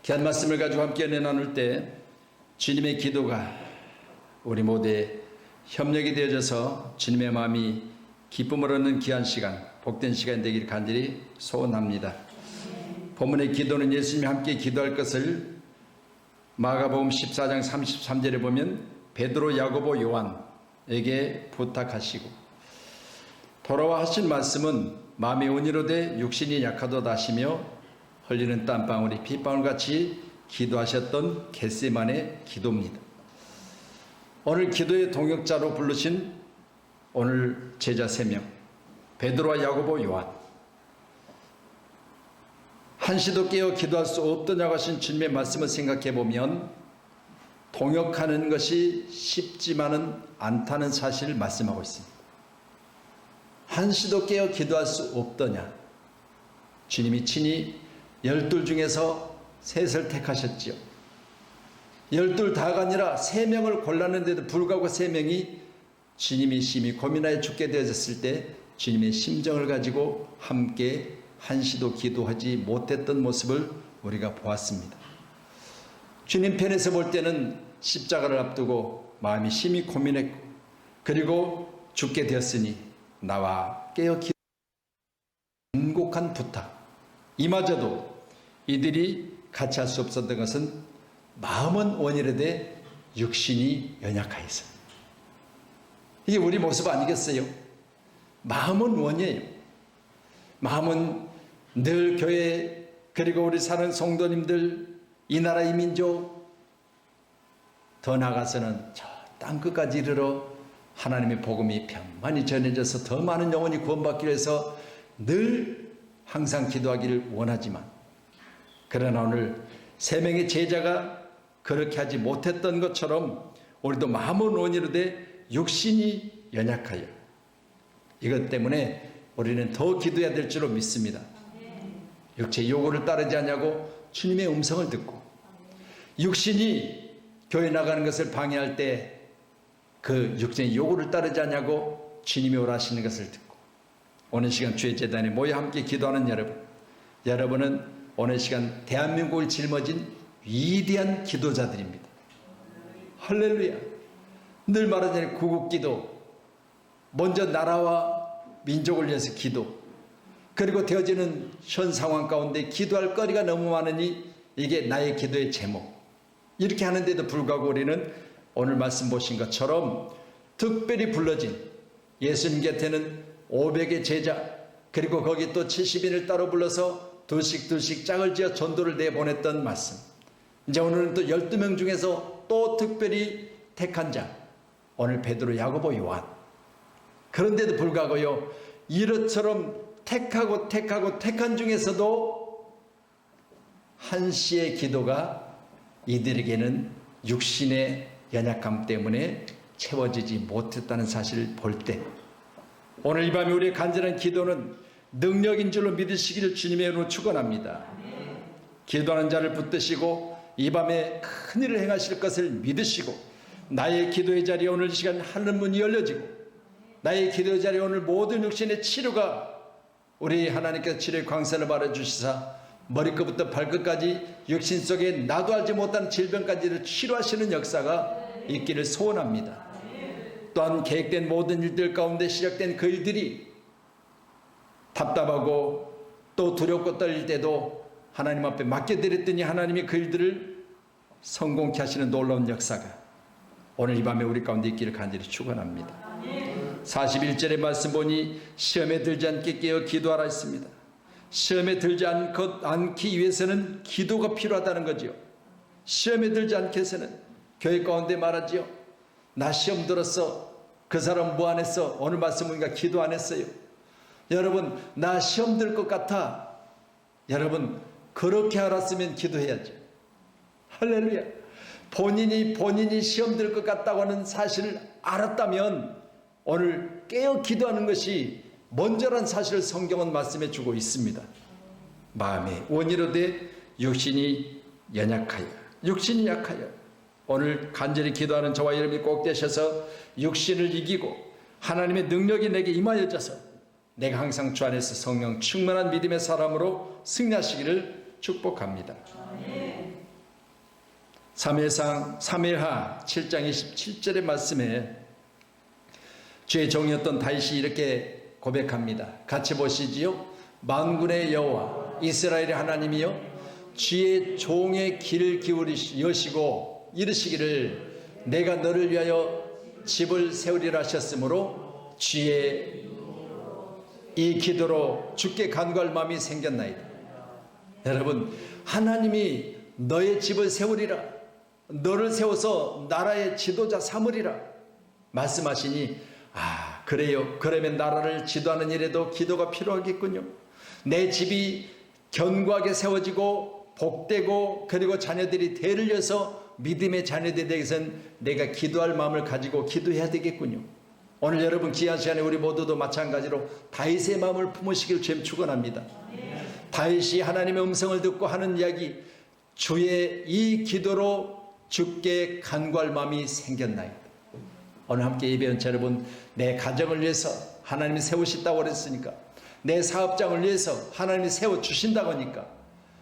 귀한 말씀을 가지고 함께 은혜 나눌 때 주님의 기도가 우리 모두의 협력이 되어져서 주님의 마음이 기쁨을 얻는 귀한 시간, 복된 시간 되기를 간절히 소원합니다. 본문의 기도는 예수님이 함께 기도할 것을 마가복음 14장 33절에 보면 베드로, 야고보, 요한에게 부탁하시고 돌아와 하신 말씀은 마음의 온유로 돼 육신이 약하도다 하시며 흘리는 땀방울이 핏방울같이 기도하셨던 겟세마네 기도입니다. 오늘 기도의 동역자로 부르신 오늘 제자 3명 베드로와 야고보, 요한, 한시도 깨어 기도할 수 없더냐고 하신 주님의 말씀을 생각해 보면 동역하는 것이 쉽지만은 않다는 사실을 말씀하고 있습니다. 한시도 깨어 기도할 수 없더냐. 주님이 친히 12 중에서 3을 택하셨지요. 12 다가 아니라 3명을 골랐는데도 불구하고 3명이 주님이 심히 고민하여 죽게 되어졌을 때 주님의 심정을 가지고 함께 한시도 기도하지 못했던 모습을 우리가 보았습니다. 주님 편에서 볼 때는 십자가를 앞두고 마음이 심히 고민했고 그리고 죽게 되었으니 나와 깨어 기도 간곡한 부탁, 이마저도 이들이 같이 할 수 없었던 것은 마음은 원이라되 육신이 연약하여서. 이게 우리 모습 아니겠어요? 마음은 원이에요. 마음은 늘 교회 그리고 우리 사는 성도님들, 이 나라 이 민족, 더 나아가서는 저 땅끝까지 이르러 하나님의 복음이 편만히 전해져서 더 많은 영혼이 구원받기 위해서 늘 항상 기도하기를 원하지만, 그러나 오늘 3명의 제자가 그렇게 하지 못했던 것처럼 우리도 마음은 원이로되 육신이 연약하여 이것 때문에 우리는 더 기도해야 될 줄로 믿습니다. 육체의 요구를 따르지 않냐고 주님의 음성을 듣고 육신이 교회 나가는 것을 방해할 때 그 육신의 요구를 따르지 않냐고 주님이 오라 하시는 것을 듣고 오늘 시간 주의 제단에 모여 함께 기도하는 여러분은 오늘 시간 대한민국을 짊어진 위대한 기도자들입니다. 할렐루야. 늘 말하자면 구국기도, 먼저 나라와 민족을 위해서 기도, 그리고 되어지는 현 상황 가운데 기도할 거리가 너무 많으니 이게 나의 기도의 제목. 이렇게 하는데도 불구하고 우리는 오늘 말씀 보신 것처럼 특별히 불러진 예수님 곁에는 500의 제자, 그리고 거기 또 70인을 따로 불러서 둘씩 짝을 지어 전도를 내보냈던 말씀. 이제 오늘은 또 12명 중에서 또 특별히 택한 자, 오늘 베드로, 야고보, 요한. 그런데도 불구하고요, 이렇처럼 택한 중에서도 한시의 기도가 이들에게는 육신의 연약함 때문에 채워지지 못했다는 사실을 볼 때, 오늘 이 밤에 우리의 간절한 기도는 능력인 줄로 믿으시기를 주님의 이름으로 축원합니다. 기도하는 자를 붙드시고 이 밤에 큰 일을 행하실 것을 믿으시고, 나의 기도의 자리에 오늘 이 시간 하늘 문이 열려지고, 나의 기도의 자리에 오늘 모든 육신의 치료가 우리 하나님께서 치료의 광선을 바라주시사 머리끝부터 발끝까지 육신 속에 나도 알지 못한 질병까지를 치료하시는 역사가 있기를 소원합니다. 또한 계획된 모든 일들 가운데 시작된 그 일들이 답답하고 또 두렵고 떨릴 때도 하나님 앞에 맡겨드렸더니 하나님이 그 일들을 성공케 하시는 놀라운 역사가 오늘 이 밤에 우리 가운데 있기를 간절히 축원합니다. 41절의 말씀 보니 시험에 들지 않게 깨어 기도하라 했습니다. 시험에 들지 않기 위해서는 기도가 필요하다는 거죠. 시험에 들지 않기 위해서는 교회 가운데 말하지요. 나 시험 들었어. 그 사람 뭐 안 했어? 오늘 말씀 보니까 기도 안 했어요. 여러분, 나 시험 들 것 같아. 여러분, 그렇게 알았으면 기도해야죠. 할렐루야. 본인이 시험 들 것 같다고 하는 사실을 알았다면 오늘 깨어 기도하는 것이 먼저란 사실을 성경은 말씀해 주고 있습니다. 마음에 원이로되 육신이 약하여 오늘 간절히 기도하는 저와 여러분이 꼭 되셔서 육신을 이기고 하나님의 능력이 내게 임하여져서 내가 항상 주 안에서 성령 충만한 믿음의 사람으로 승리하시기를 축복합니다. 사무엘하 7장 27절의 말씀에 주의 종이었던 다윗이 이렇게 고백합니다. 같이 보시지요. 만군의 여호와 이스라엘의 하나님이여 주의 종의 귀를 기울이시고 이르시기를 내가 너를 위하여 집을 세우리라 하셨으므로 주의 이 기도로 주께 간구할 마음이 생겼나이다. 여러분, 하나님이 너의 집을 세우리라, 너를 세워서 나라의 지도자 삼으리라 말씀하시니, 그래요. 그러면 나라를 지도하는 일에도 기도가 필요하겠군요. 내 집이 견고하게 세워지고 복되고 그리고 자녀들이 대를 이어서 믿음의 자녀들에 대해서는 내가 기도할 마음을 가지고 기도해야 되겠군요. 오늘 여러분 귀한 시간에 우리 모두도 마찬가지로 다윗의 마음을 품으시길 주님 축원합니다. 다윗이 하나님의 음성을 듣고 하는 이야기, 주의 이 기도로 주께 간구할 마음이 생겼나이다. 오늘 함께 예배한 여러분, 내 가정을 위해서 하나님이 세우신다고 그랬으니까, 내 사업장을 위해서 하나님이 세워주신다고 하니까,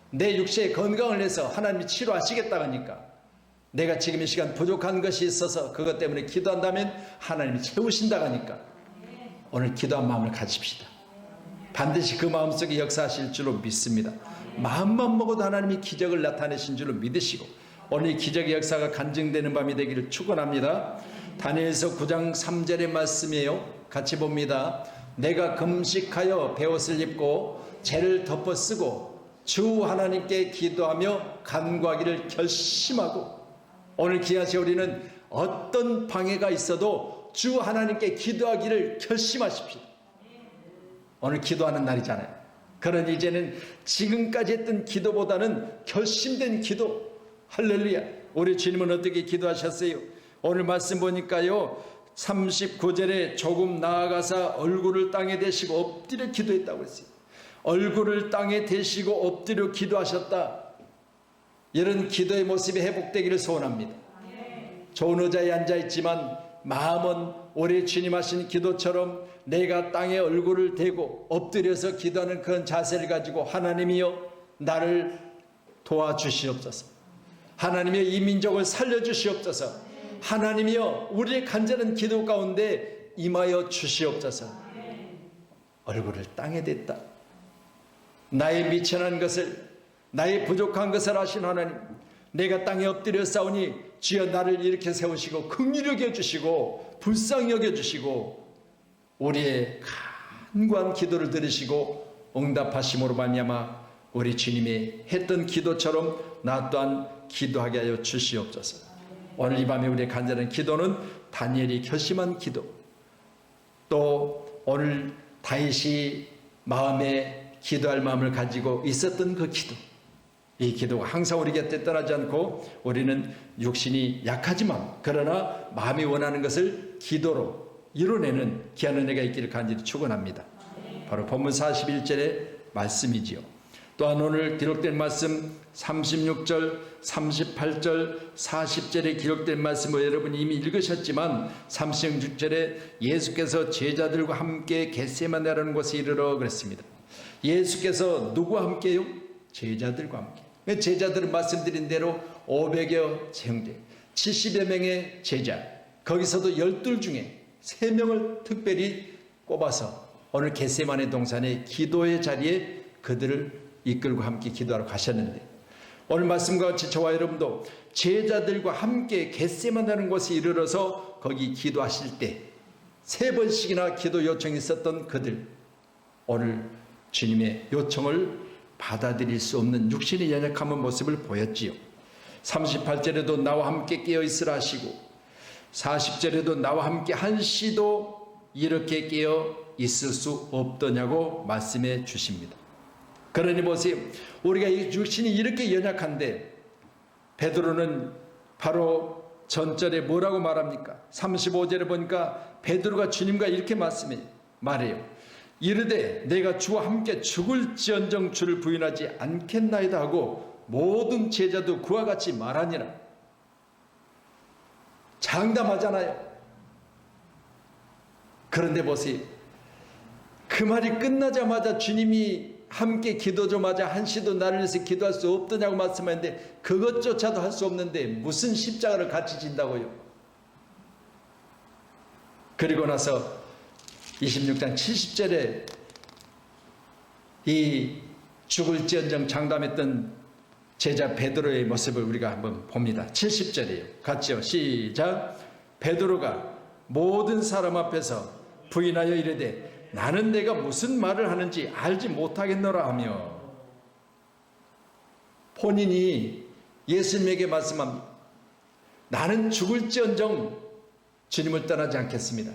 내 육체의 건강을 위해서 하나님이 치료하시겠다고 하니까, 내가 지금 이 시간 부족한 것이 있어서 그것 때문에 기도한다면 하나님이 채우신다고 하니까 오늘 기도한 마음을 가집시다. 반드시 그 마음속에 역사하실 줄로 믿습니다. 마음만 먹어도 하나님이 기적을 나타내신 줄로 믿으시고 오늘 이 기적의 역사가 간증되는 밤이 되기를 축원합니다. 다니엘서 9장 3절의 말씀이에요. 같이 봅니다. 내가 금식하여 베옷을 입고 죄를 덮어 쓰고 주 하나님께 기도하며 간구하기를 결심하고, 오늘 귀하시 우리는 어떤 방해가 있어도 주 하나님께 기도하기를 결심하십시오. 오늘 기도하는 날이잖아요. 그러니 이제는 지금까지 했던 기도보다는 결심된 기도. 할렐루야. 우리 주님은 어떻게 기도하셨어요? 오늘 말씀 보니까요, 39절에 조금 나아가사 얼굴을 땅에 대시고 엎드려 기도했다고 했어요. 얼굴을 땅에 대시고 엎드려 기도하셨다. 이런 기도의 모습이 회복되기를 소원합니다. 좋은 의자에 앉아있지만 마음은 우리 주님 하신 기도처럼 내가 땅에 얼굴을 대고 엎드려서 기도하는 그런 자세를 가지고, 하나님이여 나를 도와주시옵소서, 하나님이여 이 민족을 살려주시옵소서, 하나님이여 우리의 간절한 기도 가운데 임하여 주시옵소서. 얼굴을 땅에 댔다. 나의 미천한 것을, 나의 부족한 것을 아신 하나님, 내가 땅에 엎드려 싸우니 주여 나를 일으켜 세우시고 긍휼히 여겨주시고 불쌍히 여겨주시고 우리의 간구한 기도를 들으시고 응답하심으로 말미암아 우리 주님이 했던 기도처럼 나 또한 기도하게 하여 주시옵소서. 오늘 이 밤에 우리의 간절한 기도는 다니엘이 결심한 기도, 또 오늘 다윗이 마음에 기도할 마음을 가지고 있었던 그 기도, 이 기도가 항상 우리 곁에 떠나지 않고, 우리는 육신이 약하지만 그러나 마음이 원하는 것을 기도로 이뤄내는 귀한 은혜가 있기를 간절히 축원합니다. 바로 본문 41절의 말씀이지요. 또한 오늘 기록된 말씀 36절, 38절, 40절에 기록된 말씀을 여러분이 이미 읽으셨지만 36절에 예수께서 제자들과 함께 겟세마네라는 곳에 이르러 그랬습니다. 예수께서 누구와 함께요? 제자들과 함께. 제자들은 말씀드린 대로 500여 형제, 70여 명의 제자, 거기서도 12 중에 3명을 특별히 꼽아서 오늘 겟세마네 동산의 기도의 자리에 그들을 이끌고 함께 기도하러 가셨는데, 오늘 말씀과 같이 저와 여러분도 제자들과 함께 겟세마네라는 곳에 이르러서 거기 기도하실 때 3번씩이나 기도 요청이 있었던 그들, 오늘 주님의 요청을 받아들일 수 없는 육신의 연약한 모습을 보였지요. 38절에도 나와 함께 깨어 있으라 하시고 40절에도 나와 함께 한시도 이렇게 깨어 있을 수 없더냐고 말씀해 주십니다. 그러니 보세요. 우리가 이 육신이 이렇게 연약한데 베드로는 바로 전절에 뭐라고 말합니까? 35절에 보니까 베드로가 주님과 이렇게 말해요. 이르되 내가 주와 함께 죽을지언정 주를 부인하지 않겠나이다 하고 모든 제자도 그와 같이 말하니라. 장담하잖아요. 그런데 보세요. 그 말이 끝나자마자 주님이 함께 기도 좀 하자. 한시도 나를 위해서 기도할 수 없더냐고 말씀하는데 그것조차도 할 수 없는데 무슨 십자가를 같이 진다고요. 그리고 나서 26장 70절에 이 죽을지언정 장담했던 제자 베드로의 모습을 우리가 한번 봅니다. 70절이에요. 같이요. 시작. 베드로가 모든 사람 앞에서 부인하여 이르되 나는 내가 무슨 말을 하는지 알지 못하겠노라 하며 본인이 예수님에게 말씀합니다. 나는 죽을지언정 주님을 떠나지 않겠습니다.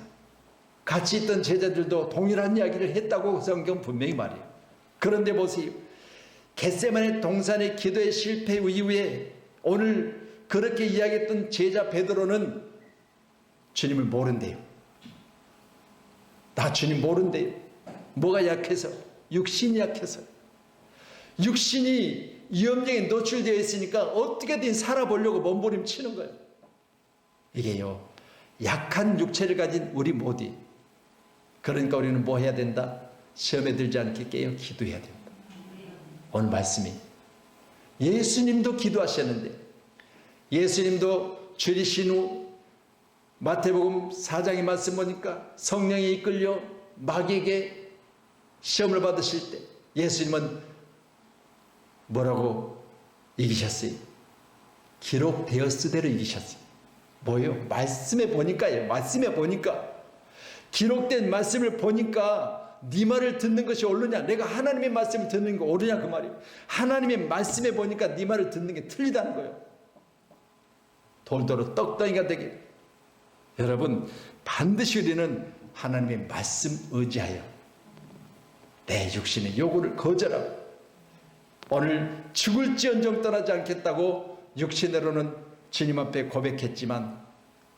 같이 있던 제자들도 동일한 이야기를 했다고 성경 분명히 말해요. 그런데 보세요. 겟세마네 동산의 기도의 실패 이후에 오늘 그렇게 이야기했던 제자 베드로는 주님을 모른대요. 나 주님 모른대요. 뭐가 약해서? 육신이 약해서. 육신이 위험령에 노출되어 있으니까 어떻게든 살아보려고 몸부림치는 거예요. 이게요. 약한 육체를 가진 우리 모두. 그러니까 우리는 뭐 해야 된다? 시험에 들지 않게 깨어 기도해야 된다. 오늘 말씀이 예수님도 기도하셨는데 예수님도 줄이신 후 마태복음 4장의 말씀 보니까 성령에 이끌려 마귀에게 시험을 받으실 때 예수님은 뭐라고 이기셨어요? 기록되었으대로 이기셨어요. 뭐예요? 말씀에 보니까요. 말씀에 보니까 기록된 말씀을 보니까 네 말을 듣는 것이 옳으냐? 내가 하나님의 말씀을 듣는 거 옳으냐? 그 말이에요. 하나님의 말씀에 보니까 네 말을 듣는 게 틀리다는 거예요. 돌도로 떡덩이가 되게. 여러분 반드시 우리는 하나님의 말씀 의지하여 내 육신의 요구를 거절하고 오늘 죽을지언정 떠나지 않겠다고 육신으로는 주님 앞에 고백했지만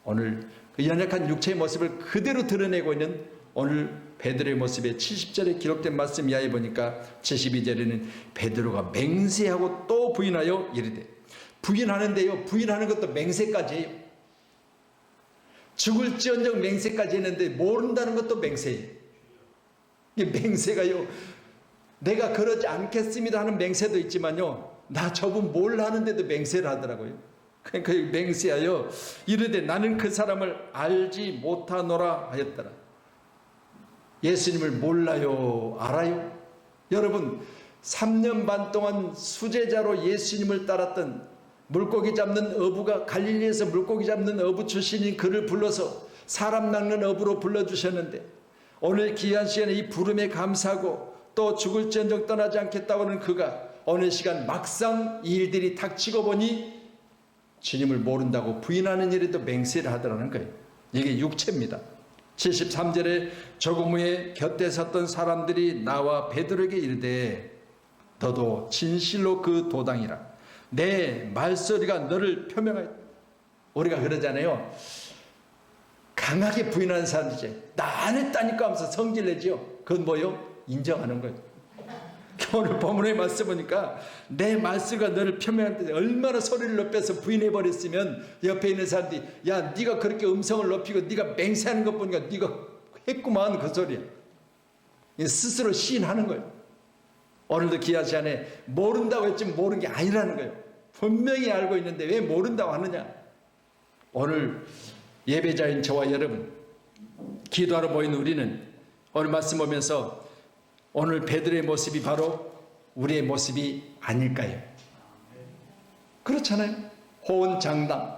오늘 그 연약한 육체의 모습을 그대로 드러내고 있는 오늘 베드로의 모습에 70절에 기록된 말씀 이하에 보니까 72절에는 베드로가 맹세하고 또 부인하여 이르되 부인하는데요. 부인하는 것도 맹세까지 해요. 죽을지언정 맹세까지 했는데 모른다는 것도 맹세예요. 이 맹세가요. 내가 그러지 않겠습니다 하는 맹세도 있지만요. 나 저분 몰라 하는데도 맹세를 하더라고요. 그러니까 맹세하여 이르되 나는 그 사람을 알지 못하노라 하였더라. 예수님을 몰라요? 알아요? 여러분 3년 반 동안 수제자로 예수님을 따랐던 물고기 잡는 어부가 갈릴리에서 물고기 잡는 어부 출신인 그를 불러서 사람 낚는 어부로 불러주셨는데 오늘 귀한 시간에 이 부름에 감사하고 또 죽을지언정 떠나지 않겠다고 하는 그가 어느 시간 막상 이 일들이 닥치고 보니 주님을 모른다고 부인하는 일에도 맹세를 하더라는 거예요. 이게 육체입니다. 73절에 조금 후에 곁에 섰던 사람들이 나와 베드로에게 이르되 너도 진실로 그 도당이라 내 말소리가 너를 표명하였다. 우리가 그러잖아요. 강하게 부인하는 사람들이지 나 안 했다니까 하면서 성질내지요. 그건 뭐요? 인정하는 거예요. 오늘 본문의 말씀 보니까 내 말씀과 너를 표명할 때 얼마나 소리를 높여서 부인해버렸으면 옆에 있는 사람들이 야 네가 그렇게 음성을 높이고 네가 맹세하는 것 보니까 네가 했구만 그 소리야. 스스로 시인하는 거예요. 오늘도 귀한 시간에 모른다고 했지만 모르는 게 아니라는 거예요. 분명히 알고 있는데 왜 모른다고 하느냐. 오늘 예배자인 저와 여러분 기도하러 모인 우리는 오늘 말씀 보면서 오늘 베드로의 모습이 바로 우리의 모습이 아닐까요? 그렇잖아요. 호언장담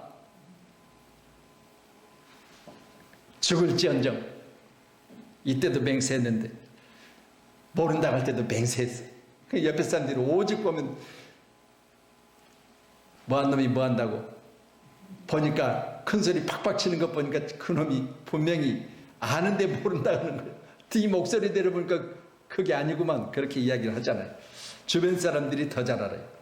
죽을지언정 이때도 맹세했는데 모른다고 할 때도 맹세했어요. 옆에 사람들이 오직 보면 뭐한 놈이 뭐한다고 보니까 큰소리 팍팍 치는 것 보니까 그놈이 분명히 아는데 모른다는 거예요. 네 목소리 들어보니까 그게 아니구만 그렇게 이야기를 하잖아요. 주변 사람들이 더 잘 알아요.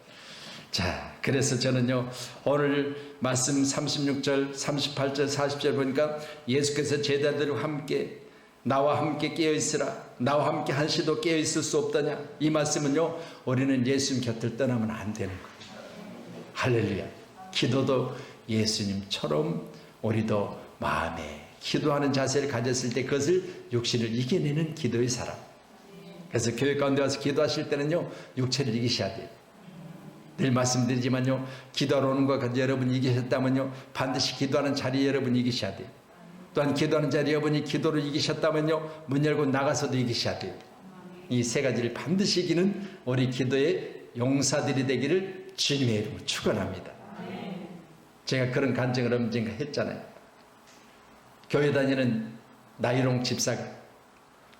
자, 그래서 저는요 오늘 말씀 36절 38절 40절 보니까 예수께서 제자들과 함께 나와 함께 깨어있으라 나와 함께 한시도 깨어있을 수 없다냐. 이 말씀은요 우리는 예수님 곁을 떠나면 안 되는 거예요. 할렐루야. 기도도 예수님처럼 우리도 마음에 기도하는 자세를 가졌을 때 그것을 육신을 이겨내는 기도의 사람. 그래서 교회 가운데 와서 기도하실 때는요, 육체를 이기셔야 돼요. 늘 말씀드리지만요, 기도하러 오는 것 같아 여러분이 이기셨다면요, 반드시 기도하는 자리에 여러분이 이기셔야 돼요. 또한 기도하는 자리에 여러분이 기도를 이기셨다면요, 문 열고 나가서도 이기셔야 돼요. 이 세 가지를 반드시 이기는 우리 기도의 용사들이 되기를 주님의 이름으로 축원합니다. 제가 그런 간증을 언젠가 했잖아요. 교회 다니는 나이롱 집사가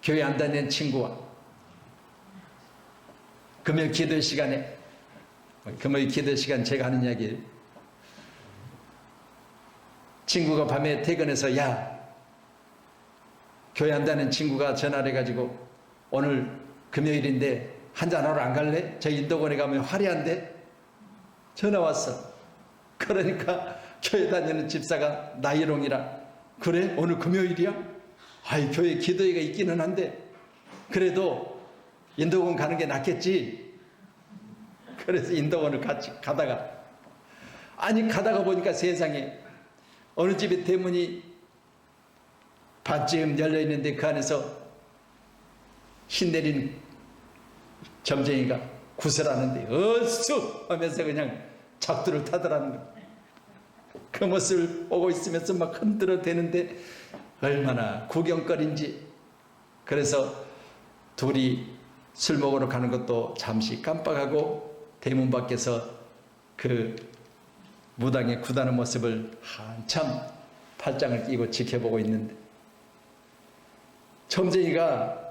교회 안 다니는 친구와 금요일 기도 시간에, 금요일 기도 시간 제가 하는 이야기예요. 친구가 밤에 퇴근해서, 야, 교회 안 다니는 친구가 전화를 해가지고 오늘 금요일인데 한잔하러 안 갈래? 저 인도권에 가면 화려한데? 전화 왔어. 그러니까 교회 다니는 집사가 나이롱이라, 그래? 오늘 금요일이야? 아이, 교회 기도회가 있기는 한데 그래도 인도권 가는 게 낫겠지. 그래서 인도권을 같이 가다가, 아니 가다가 보니까 세상에 어느 집에 대문이 반쯤 열려있는데 그 안에서 신내린 점쟁이가 구슬하는데 어쑤 하면서 그냥 작두를 타더라는 거예요. 그 모습을 보고 있으면서 막 흔들어 대는데 얼마나 구경거리인지. 그래서 둘이 술 먹으러 가는 것도 잠시 깜빡하고 대문 밖에서 그 무당의 구다는 모습을 한참 팔짱을 끼고 지켜보고 있는데, 점쟁이가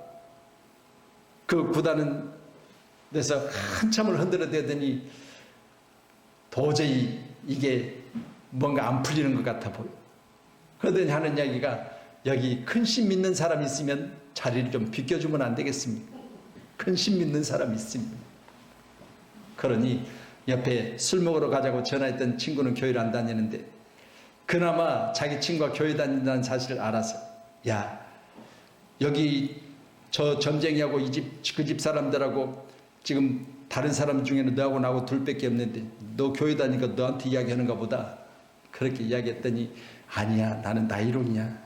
그 구다는 데서 한참을 흔들어 대더니 도저히 이게 뭔가 안 풀리는 것 같아 보여. 그러더니 하는 이야기가, 여기 큰 신 믿는 사람 있으면 자리를 좀 비켜주면 안 되겠습니까? 큰 신 믿는 사람 있습니다. 그러니 옆에 술 먹으러 가자고 전화했던 친구는 교회를 안 다니는데 그나마 자기 친구가 교회 다닌다는 사실을 알아서, 야, 여기 저 점쟁이하고 이 집, 그 집 사람들하고 지금 다른 사람 중에는 너하고 나하고 둘밖에 없는데 너 교회 다니니까 너한테 이야기하는가 보다. 그렇게 이야기했더니, 아니야, 나는 나이롱이야.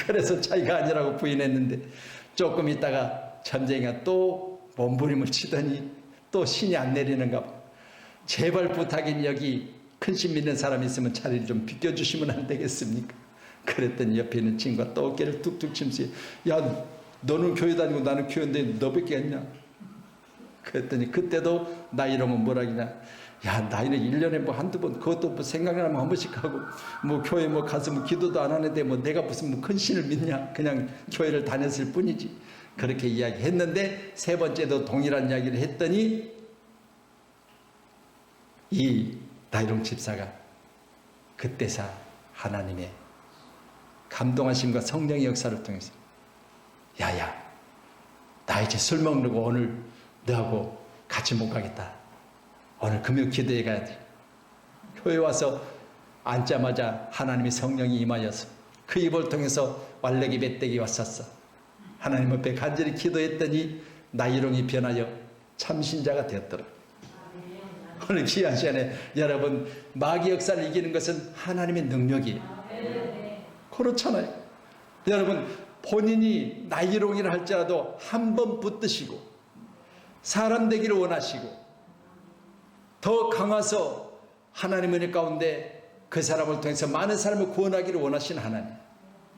그래서 자기가 아니라고 부인했는데 조금 있다가 점쟁이가 또 몸부림을 치더니 또 신이 안 내리는가 봐. 제발 부탁인 여기 큰 신 믿는 사람 있으면 자리를 좀 비켜주시면 안 되겠습니까? 그랬더니 옆에 있는 친구가 또 어깨를 툭툭 치면서, 야, 너는 교회 다니고 나는 교회인데 너밖에 했냐? 그랬더니 그때도 나이롱은 뭐라기냐, 야, 나이는 1년에 뭐 한두 번, 그것도 뭐 생각나면 한 번씩 하고, 뭐 교회 뭐 가서 뭐 기도도 안 하는데 뭐 내가 무슨 뭐 큰 신을 믿냐? 그냥 교회를 다녔을 뿐이지. 그렇게 이야기했는데 세 번째도 동일한 이야기를 했더니 이 나이롱 집사가 그때사 하나님의 감동하심과 성령의 역사를 통해서, 야야, 나 이제 술 먹는 거 오늘 너하고 같이 못 가겠다. 오늘 금요 기도회 가야지. 교회 와서 앉자마자 하나님의 성령이 임하여서 그 입을 통해서 왈레기 멧돼기 왔었어. 하나님 앞에 간절히 기도했더니 나이롱이 변하여 참신자가 되었더라. 오늘 귀한 시간에 여러분, 마귀 역사를 이기는 것은 하나님의 능력이에요. 그렇잖아요. 여러분, 본인이 나이롱이라 할지라도 한 번 붙드시고 사람 되기를 원하시고 더 강화서 하나님의 은혜 가운데 그 사람을 통해서 많은 사람을 구원하기를 원하시는 하나님,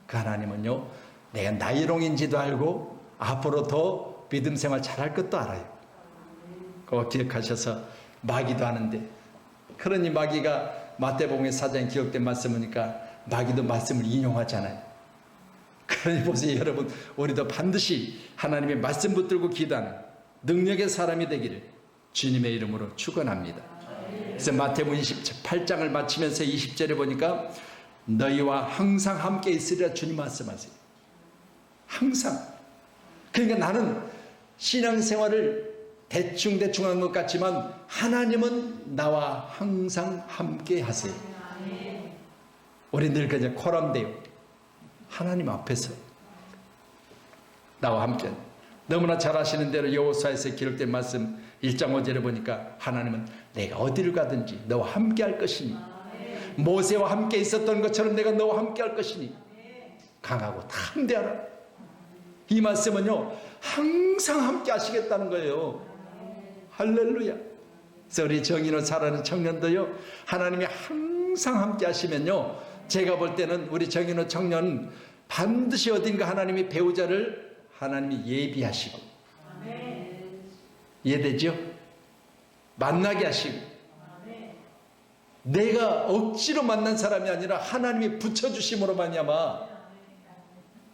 그 하나님은요, 내가 나이롱인지도 알고 앞으로 더 믿음 생활 잘할 것도 알아요. 그거 기억하셔서 마귀도 하는데, 그러니 마귀가 마태복음의 4장에 기록된 말씀이니까 마귀도 말씀을 인용하잖아요. 그러니 보세요 여러분, 우리도 반드시 하나님의 말씀 붙들고 기도하는 능력의 사람이 되기를 주님의 이름으로 축원합니다. 그래서 마태복음 28장을 마치면서 20절에 보니까 너희와 항상 함께 있으리라 주님 말씀하세요. 항상. 그러니까 나는 신앙생활을 대충 한 것 같지만 하나님은 나와 항상 함께 하세요. 우리 늘 그냥 코람돼요. 하나님 앞에서 나와 함께. 너무나 잘 아시는 대로 여호수아에서 기록된 말씀 1장 5절에 보니까 하나님은 내가 어디를 가든지 너와 함께 할 것이니, 모세와 함께 있었던 것처럼 내가 너와 함께 할 것이니 강하고 담대하라. 이 말씀은요, 항상 함께 하시겠다는 거예요. 할렐루야. 그래서 우리 정인으로 살아가는 청년도요, 하나님이 항상 함께 하시면요, 제가 볼 때는 우리 정인호 청년 반드시 어딘가 하나님이 배우자를 하나님이 예비하시고, 이해되죠? 만나게 하시고, 내가 억지로 만난 사람이 아니라 하나님이 붙여주심으로 말미암아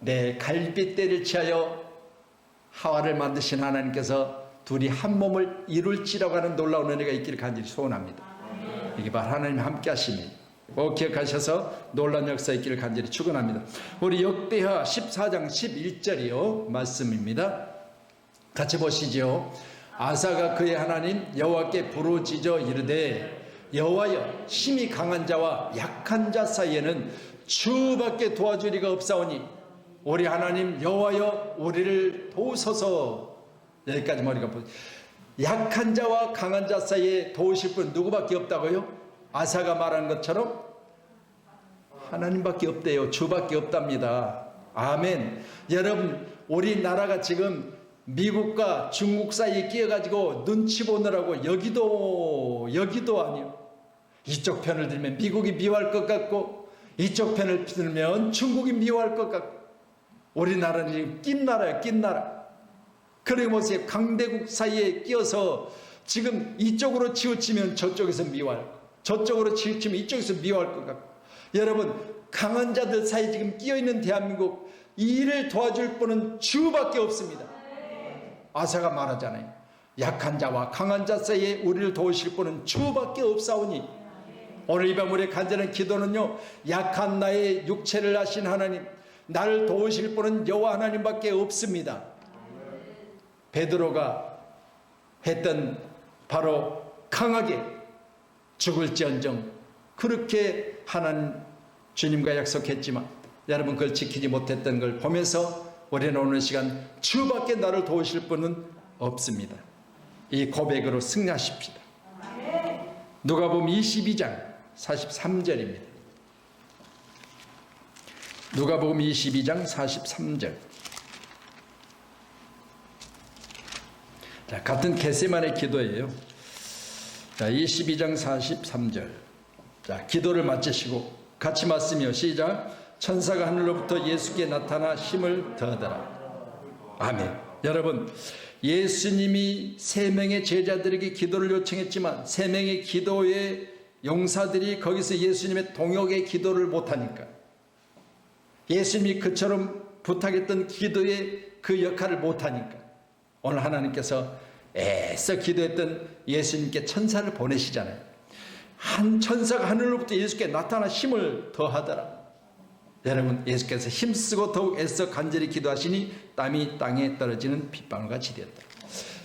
내 갈빗대를 취하여 하와를 만드신 하나님께서 둘이 한 몸을 이룰지라고 하는 놀라운 은혜가 있기를 간절히 소원합니다. 이게 바로 하나님 함께 하심이 꼭 기억하셔서 놀라운 역사 있기를 간절히 축원합니다. 우리 역대하 14장 11절이요 말씀입니다. 같이 보시죠. 아사가 그의 하나님 여호와께 부르짖어 이르되 여호와여, 힘이 강한 자와 약한 자 사이에는 주밖에 도와주리가 없사오니 우리 하나님 여호와여, 우리를 도우소서. 여기까지 머리가 보여. 약한 자와 강한 자 사이에 도우실 분 누구밖에 없다고요? 아사가 말한 것처럼 하나님밖에 없대요. 주밖에 없답니다. 아멘. 여러분, 우리나라가 지금 미국과 중국 사이에 끼어가지고 눈치 보느라고 여기도 아니요. 이쪽 편을 들면 미국이 미워할 것 같고, 이쪽 편을 들면 중국이 미워할 것 같고, 우리나라는 지금 낀 나라예요. 낀 나라. 그리고 보세요. 강대국 사이에 끼어서 지금 이쪽으로 치우치면 저쪽에서 미워할 것, 저쪽으로 치우치면 이쪽에서 미워할 것 같고, 여러분, 강한 자들 사이에 지금 끼어있는 대한민국, 이 일을 도와줄 분은 주밖에 없습니다. 아사가 말하잖아요. 약한 자와 강한 자 사이에 우리를 도우실 분은 주밖에 없사오니. 오늘 이 밤 우리의 간절한 기도는요, 약한 나의 육체를 아신 하나님, 나를 도우실 분은 여호와 하나님밖에 없습니다. 베드로가 했던 바로 강하게 죽을지언정, 그렇게 하나님 주님과 약속했지만 여러분 그걸 지키지 못했던 걸 보면서 우리는 오늘 시간 주밖에 나를 도우실 분은 없습니다. 이 고백으로 승리하십시다. 누가복음 22장 43절입니다. 누가복음 22장 43절. 자, 같은 겟세마네 기도예요. 자, 22장 43절. 자, 기도를 마치시고 같이 말씀이요. 시작. 천사가 하늘로부터 예수께 나타나 힘을 더하더라. 아멘. 여러분, 예수님이 세 명의 제자들에게 기도를 요청했지만 세 명의 기도의 용사들이 거기서 예수님의 동역의 기도를 못하니까, 예수님이 그처럼 부탁했던 기도의 그 역할을 못하니까 오늘 하나님께서 애써 기도했던 예수님께 천사를 보내시잖아요. 한 천사가 하늘로부터 예수께 나타나 힘을 더하더라. 여러분, 예수께서 힘쓰고 더욱 애써 간절히 기도하시니 땀이 땅에 떨어지는 빗방울같이 되었다.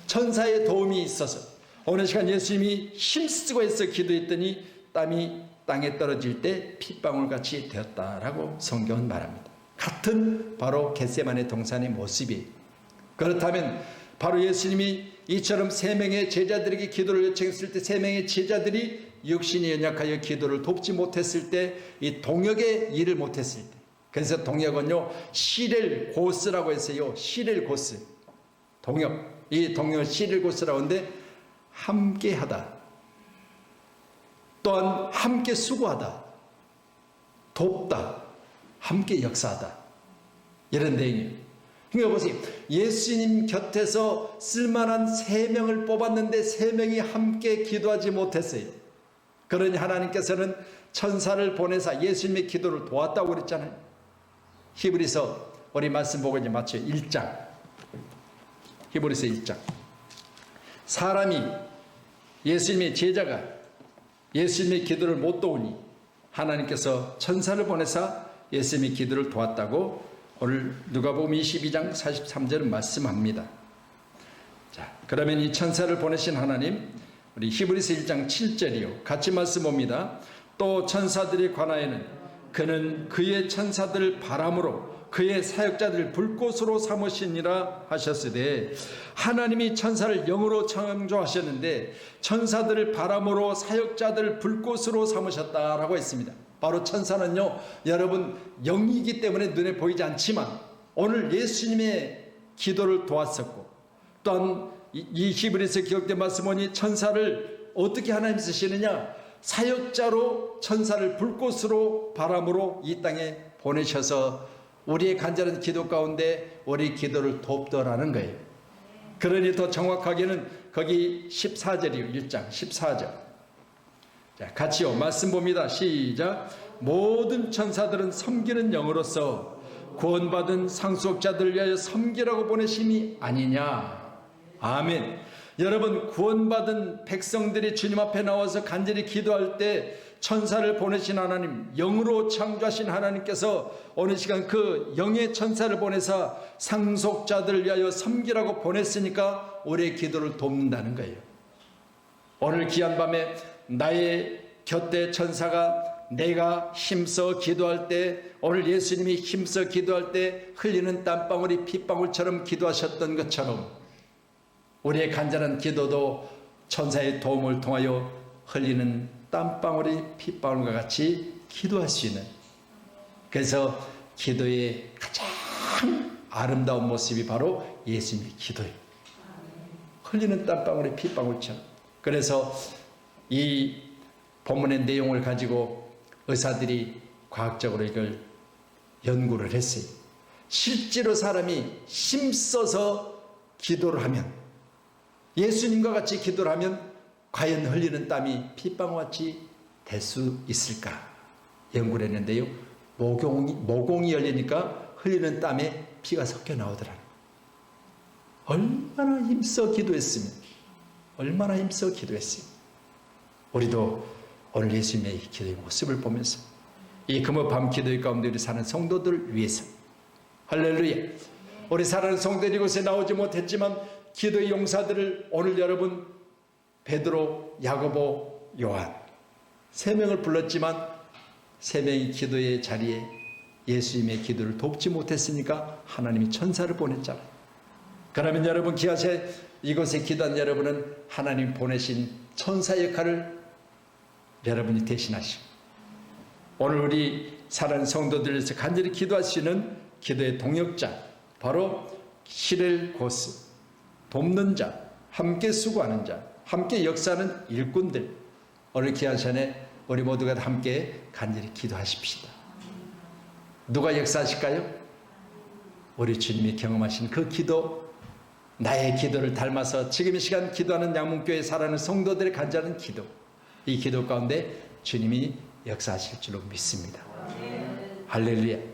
천사의 도움이 있어서 오늘 시간 예수님이 힘쓰고 애써 기도했더니 땀이 땅에 떨어질 때 핏방울같이 되었다라고 성경은 말합니다. 같은 바로 겟세마네 동산의 모습이. 그렇다면 바로 예수님이 이처럼 세 명의 제자들에게 기도를 요청했을 때 세 명의 제자들이 육신이 연약하여 기도를 돕지 못했을 때, 이 동역의 일을 못했을 때, 그래서 동역은요 시렐고스라고 했어요. 시렐고스 동역, 이 동역을 시렐고스라고 하는데 함께하다, 또한 함께 수고하다, 돕다, 함께 역사하다, 이런 내용이에요. 그러니까 보세요. 예수님 곁에서 쓸만한 세 명을 뽑았는데 세 명이 함께 기도하지 못했어요. 그러니 하나님께서는 천사를 보내사 예수님의 기도를 도왔다고 그랬잖아요. 히브리서 우리 말씀 보고 이제 맞춰요. 1장. 히브리서 1장. 사람이, 예수님의 제자가 예수님의 기도를 못 도우니 하나님께서 천사를 보내사 예수님의 기도를 도왔다고 오늘 누가복음 22장 43절은 말씀합니다. 자, 그러면 이 천사를 보내신 하나님, 우리 히브리서 1장 7절이요. 같이 말씀 봅니다. 또 천사들에 관하여는 그는 그의 천사들을 바람으로 그의 사역자들을 불꽃으로 삼으시니라 하셨으되, 하나님이 천사를 영으로 창조하셨는데 천사들을 바람으로 사역자들을 불꽃으로 삼으셨다라고 했습니다. 바로 천사는요, 여러분 영이기 때문에 눈에 보이지 않지만 오늘 예수님의 기도를 도왔었고, 또한 이 히브리서 기록된 말씀 보니 천사를 어떻게 하나님 쓰시느냐, 사역자로 천사를 불꽃으로 바람으로 이 땅에 보내셔서 우리의 간절한 기도 가운데 우리 기도를 돕더라는 거예요. 그러니 더 정확하게는 거기 14절이요. 1장 14절. 자, 같이요. 말씀 봅니다. 시작. 모든 천사들은 섬기는 영으로서 구원받은 상속자들을 위하여 섬기라고 보내심이 아니냐. 아멘. 여러분, 구원받은 백성들이 주님 앞에 나와서 간절히 기도할 때 천사를 보내신 하나님, 영으로 창조하신 하나님께서 어느 시간 그 영의 천사를 보내사 상속자들을 위하여 섬기라고 보냈으니까 우리의 기도를 돕는다는 거예요. 오늘 귀한 밤에 나의 곁에 천사가 내가 힘써 기도할 때, 오늘 예수님이 힘써 기도할 때 흘리는 땀방울이 핏방울처럼 기도하셨던 것처럼 우리의 간절한 기도도 천사의 도움을 통하여 흘리는 땀방울이 핏방울과 같이 기도할 수 있는, 그래서 기도의 가장 아름다운 모습이 바로 예수님의 기도예요. 흘리는 땀방울이 핏방울처럼. 그래서 이 본문의 내용을 가지고 의사들이 과학적으로 이걸 연구를 했어요. 실제로 사람이 힘써서 기도를 하면, 예수님과 같이 기도를 하면 과연 흘리는 땀이 핏방울같이 될 수 있을까 연구를 했는데요. 모공이 열리니까 흘리는 땀에 피가 섞여 나오더라고요. 얼마나 힘써 기도했으면, 얼마나 힘써 기도했으면. 우리도 오늘 예수님의 기도의 모습을 보면서 이 금요밤 기도의 가운데 우리 사는 성도들을 위해서, 할렐루야, 우리 사랑하는 성도들이 이곳에 나오지 못했지만 기도의 용사들을 오늘 여러분 베드로, 야고보, 요한 세 명을 불렀지만 세 명이 기도의 자리에 예수님의 기도를 돕지 못했으니까 하나님이 천사를 보냈잖아요. 그러면 여러분 기아세 이곳에 기도한 여러분은 하나님 보내신 천사 역할을 여러분이 대신하시고, 오늘 우리 사랑하는 성도들에서 간절히 기도할 수 있는 기도의 동역자, 바로 시렐고스, 돕는 자, 함께 수고하는 자, 함께 역사하는 일꾼들, 오늘 귀한 시간에 우리 모두가 함께 간절히 기도하십시다. 누가 역사하실까요? 우리 주님이 경험하신 그 기도, 나의 기도를 닮아서 지금 이 시간 기도하는 양문교회 살아가는 성도들의 간절한 기도, 이 기도 가운데 주님이 역사하실 줄로 믿습니다. 할렐루야.